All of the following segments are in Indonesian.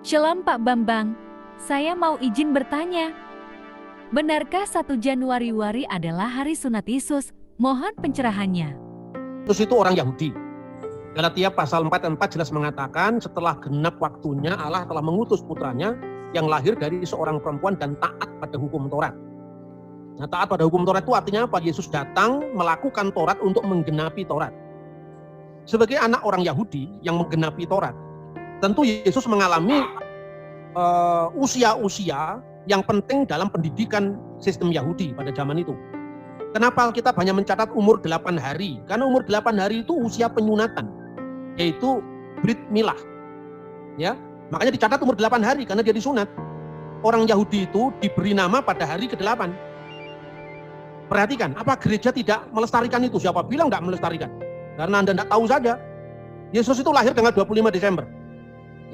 Shalom Pak Bambang, saya mau izin bertanya. Benarkah 1 Januari adalah hari sunat Yesus? Mohon pencerahannya. Yesus itu orang Yahudi. Galatia pasal 4 dan 4 jelas mengatakan setelah genap waktunya Allah telah mengutus putranya yang lahir dari seorang perempuan dan taat pada hukum Taurat. Nah, taat pada hukum Taurat itu artinya apa? Yesus datang melakukan Taurat untuk menggenapi Taurat. Sebagai anak orang Yahudi yang menggenapi Taurat, tentu Yesus mengalami usia-usia yang penting dalam pendidikan sistem Yahudi pada zaman itu. Kenapa kita banyak mencatat umur 8 hari? Karena umur 8 hari itu usia penyunatan, yaitu Brit Milah. Ya, makanya dicatat umur 8 hari karena dia disunat. Orang Yahudi itu diberi nama pada hari ke-8. Perhatikan, apa gereja tidak melestarikan itu? Siapa bilang tidak melestarikan? Karena Anda tidak tahu saja. Yesus itu lahir tanggal 25 Desember.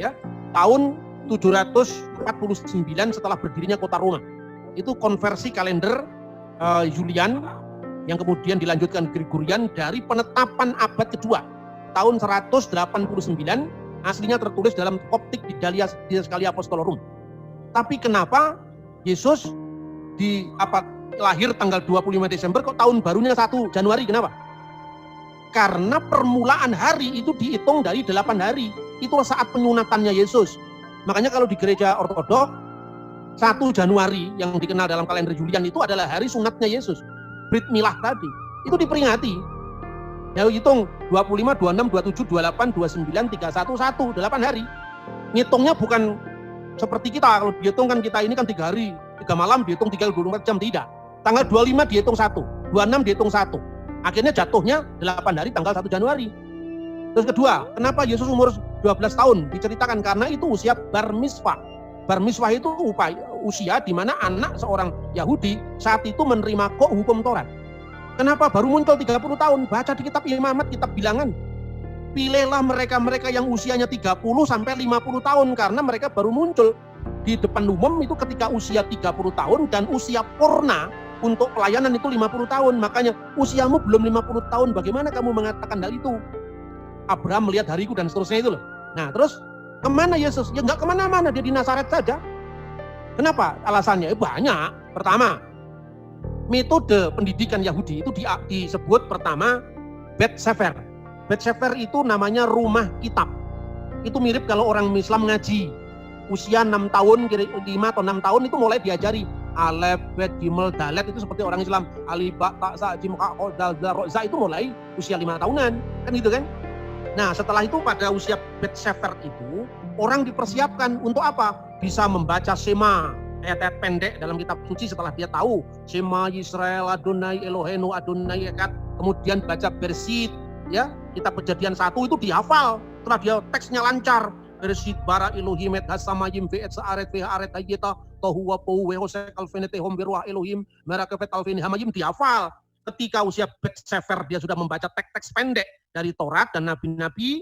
Ya, tahun 749 setelah berdirinya kota Roma. Itu konversi kalender Julian yang kemudian dilanjutkan Gregorian dari penetapan abad kedua tahun 189, aslinya tertulis dalam Koptik di Didaskalia Apostolorum. Tapi kenapa Yesus lahir tanggal 25 Desember kok tahun barunya 1 Januari? Kenapa? Karena permulaan hari itu dihitung dari 8 hari. Itulah saat penyunatannya Yesus. Makanya kalau di gereja Ortodok 1 Januari yang dikenal dalam kalender Julian itu adalah hari sunatnya Yesus. Brit Milah tadi. Itu diperingati. Ya hitung 25, 26, 27, 28, 29, 31, 1, 8 hari. Ngitungnya bukan seperti kita. Kalau dihitung kan kita ini kan 3 hari, 3 malam dihitung 24 jam. Tidak. Tanggal 25 dihitung 1, 26 dihitung 1. Akhirnya jatuhnya 8 hari tanggal 1 Januari. Terus kedua, kenapa Yesus umur 12 tahun? Diceritakan karena itu usia bar mitzvah. Bar mitzvah itu usia di mana anak seorang Yahudi saat itu menerima hukum Taurat. Kenapa baru muncul 30 tahun? Baca di kitab Imamat, kitab bilangan. Pilihlah mereka-mereka yang usianya 30 sampai 50 tahun karena mereka baru muncul di depan umum itu ketika usia 30 tahun dan usia purna untuk pelayanan itu 50 tahun. Makanya usiamu belum 50 tahun, bagaimana kamu mengatakan hal itu? Abraham melihat hariku dan seterusnya itu loh. Nah terus kemana Yesus? Ya nggak kemana-mana, dia di Nazaret saja. Kenapa? Alasannya banyak. Pertama, metode pendidikan Yahudi itu disebut pertama Bet Sefer. Bet Sefer itu namanya rumah kitab. Itu mirip kalau orang Islam ngaji. Usia 6 tahun, 5 atau 6 tahun itu mulai diajari Alef, Bet, Gimel, Dalet itu seperti orang Islam. Alif, Ba, Ta, Sa, Jim, Ka, Ko, Dal, Za, Ro, Za itu mulai usia 5 tahunan. Kan gitu kan? Nah setelah itu pada usia Bet Sefer itu orang dipersiapkan untuk apa? Bisa membaca Shema, ayat-ayat pendek dalam kitab suci setelah dia tahu Shema Yisrael Adonai Eloheinu Adonai Echad, kemudian baca Bereshit, ya kitab Kejadian 1 itu dihafal. Setelah dia teksnya lancar, Bereshit bara Elohim et hasamayim ve'et sa'aret ve'aret hayyeta tohu wa pohu we'osek alfenete hom berwah Elohim merakefet alfeni hamayim dihafal. Ketika usia Bet Sefer dia sudah membaca teks-teks pendek dari Taurat dan Nabi-Nabi.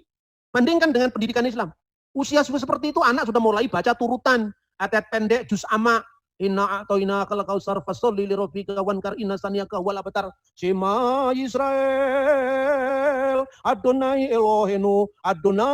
Bandingkan dengan pendidikan Islam. Usia seperti itu anak sudah mulai baca turutan. Ayat pendek, juz amma. Inna a'toina kal kausar fasolli li rabbika wankar inna saniyaka wal abtar. Shema Yisrael Adonai Eloheinu Adonai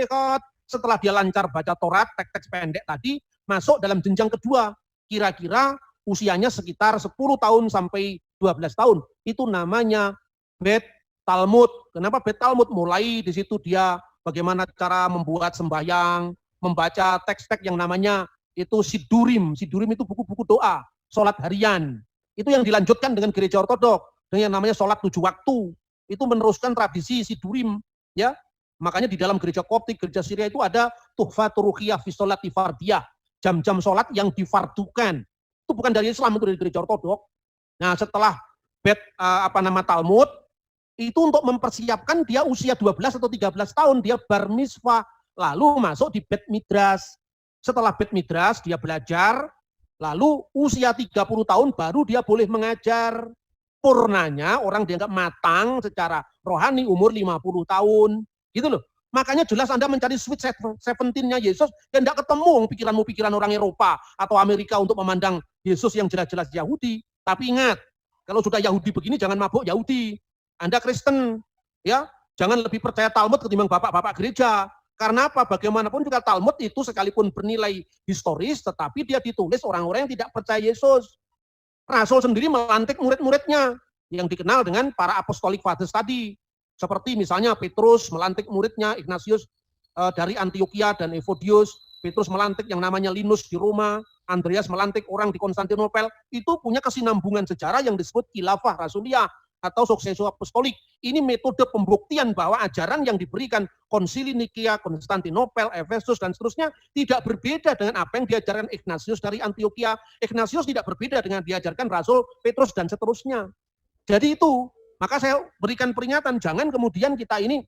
Echad. Setelah dia lancar baca Taurat, teks-teks pendek tadi, masuk dalam jenjang kedua. Kira-kira usianya sekitar 10 tahun sampai 12 tahun. Itu namanya Bet Talmud. Kenapa Bet Talmud? Mulai di situ dia bagaimana cara membuat sembahyang, membaca teks-teks yang namanya itu Sidurim. Sidurim itu buku-buku doa, sholat harian. Itu yang dilanjutkan dengan gereja Ortodok dengan yang namanya sholat 7 waktu. Itu meneruskan tradisi Sidurim, ya. Makanya di dalam gereja Koptik, gereja Syria itu ada Tuhfatur Ruhiyah fi sholati fardiyah, jam-jam sholat yang difardukan. Itu bukan dari Islam, itu dari gereja Ortodok. Nah, setelah Talmud itu untuk mempersiapkan dia usia 12 atau 13 tahun dia bar mitzvah, lalu masuk di Bet Midras. Setelah Bet Midras dia belajar, lalu usia 30 tahun baru dia boleh mengajar. Purnanya orang dianggap matang secara rohani umur 50 tahun. Gitu loh. Makanya jelas Anda mencari sweet 17-nya Yesus dan tidak ketemu pikiran orang Eropa atau Amerika untuk memandang Yesus yang jelas-jelas Yahudi. Tapi ingat, kalau sudah Yahudi begini jangan mabuk Yahudi. Anda Kristen, ya, jangan lebih percaya Talmud ketimbang bapak-bapak gereja. Karena apa? Bagaimanapun juga Talmud itu sekalipun bernilai historis, tetapi dia ditulis orang-orang yang tidak percaya Yesus. Rasul sendiri melantik murid-muridnya yang dikenal dengan para apostolic fathers tadi. Seperti misalnya Petrus melantik muridnya Ignatius dari Antioquia dan Evodius. Petrus melantik yang namanya Linus di Roma. Andreas melantik orang di Konstantinopel. Itu punya kesinambungan sejarah yang disebut khilafah rasuliyah atau suksesio apostolik. Ini metode pembuktian bahwa ajaran yang diberikan Konsili Nikia, Konstantinopel, Efesus, dan seterusnya tidak berbeda dengan apa yang diajarkan Ignatius dari Antioquia. Ignatius tidak berbeda dengan diajarkan Rasul Petrus dan seterusnya. Jadi itu, maka saya berikan peringatan, jangan kemudian kita ini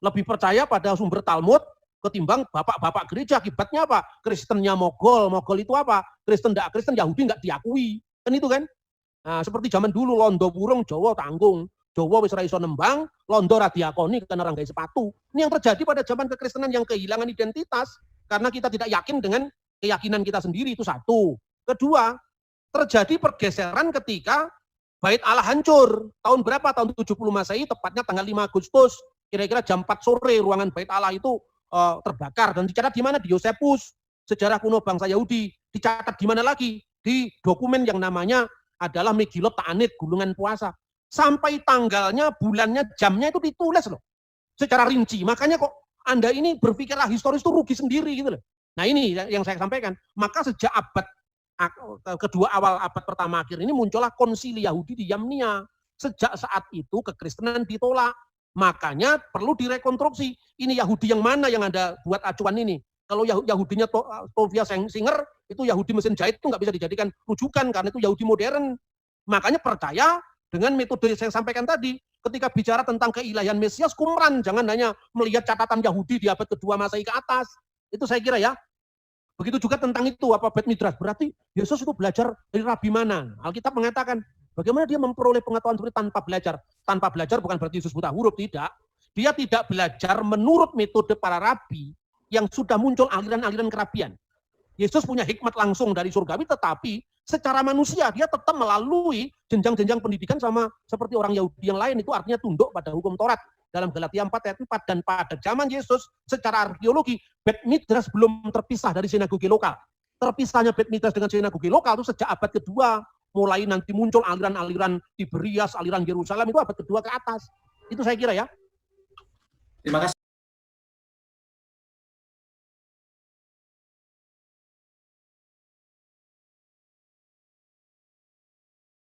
lebih percaya pada sumber Talmud ketimbang bapak-bapak gereja. Akibatnya apa? Kristennya mogol. Mogol itu apa? Kristen tidak Kristen, Yahudi nggak diakui. Kan itu kan? Nah, seperti zaman dulu londo burung Jawa tanggung, Jawa wis ra iso nembang, londo ra diakoni karena ra nggawe sepatu. Ini yang terjadi pada zaman kekristenan yang kehilangan identitas karena kita tidak yakin dengan keyakinan kita sendiri, itu satu. Kedua, terjadi pergeseran ketika Bait Allah hancur. Tahun berapa? Tahun 70 Masehi, tepatnya tanggal 5 Agustus. Kira-kira jam 4 sore ruangan Bait Allah itu terbakar dan dicatat di mana? Di Yosefus, sejarah kuno bangsa Yahudi. Dicatat di mana lagi? Di dokumen yang namanya adalah Megillot Ta'anit, gulungan puasa. Sampai tanggalnya, bulannya, jamnya itu ditulis loh. Secara rinci. Makanya kok Anda ini berpikirlah historis itu rugi sendiri gitu loh. Nah ini yang saya sampaikan. Maka sejak abad kedua awal abad pertama akhir ini muncullah konsili Yahudi di Yamnia. Sejak saat itu kekristenan ditolak. Makanya perlu direkonstruksi. Ini Yahudi yang mana yang Anda buat acuan ini? Kalau Yahudinya Tovia Singer, itu Yahudi mesin jahit itu nggak bisa dijadikan rujukan karena itu Yahudi modern. Makanya percaya dengan metode yang saya sampaikan tadi, ketika bicara tentang keilahian Mesias, Qumran, jangan hanya melihat catatan Yahudi di abad kedua Masehi ke atas. Itu saya kira ya. Begitu juga tentang itu, apa Beit Midrash. Berarti Yesus itu belajar dari rabi mana? Alkitab mengatakan, bagaimana dia memperoleh pengetahuan seperti tanpa belajar. Tanpa belajar bukan berarti Yesus buta huruf, tidak. Dia tidak belajar menurut metode para rabi yang sudah muncul aliran-aliran kerabian. Yesus punya hikmat langsung dari surgawi, tetapi secara manusia dia tetap melalui jenjang-jenjang pendidikan sama seperti orang Yahudi yang lain. Itu artinya tunduk pada hukum Taurat dalam Galatia 4 ayat 4. Dan pada zaman Yesus secara arkeologi Beit Midrash belum terpisah dari sinagoge lokal. Terpisahnya Beit Midrash dengan sinagoge lokal itu sejak abad kedua, mulai nanti muncul aliran-aliran Tiberias, aliran Yerusalem, itu abad kedua ke atas. Itu saya kira ya. Terima kasih.